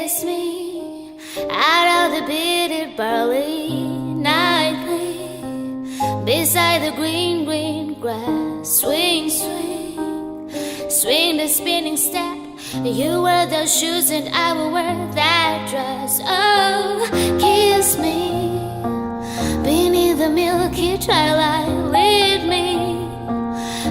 kiss me out of the bitter barley nightly, beside the green, green grass. Swing, swing, swing the spinning step. You wear those shoes and I will wear that dress. Oh, kiss me beneath the milky twilight. Lead me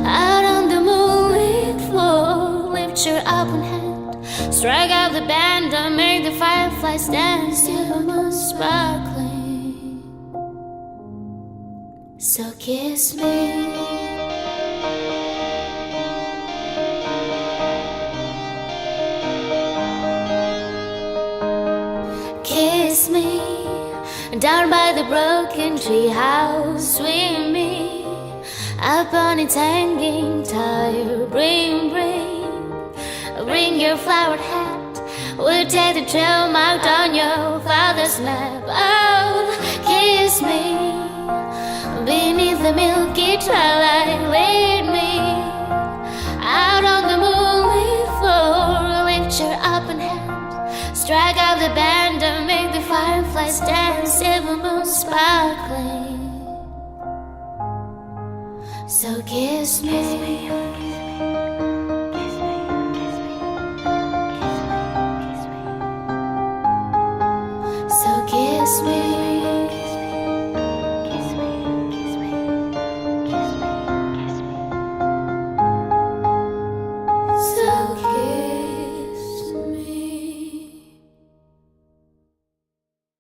out on the moonlit floor. Lift your open hand, strike out the band, and make the fireflies dance till the moon's sparkling. So kiss me. Kiss me down by the broken tree house. Swing me up on its hanging tire. Bring your flowered hat. We'll take the trail marked on your father's map. Oh, kiss me beneath the milky twilight. Lead me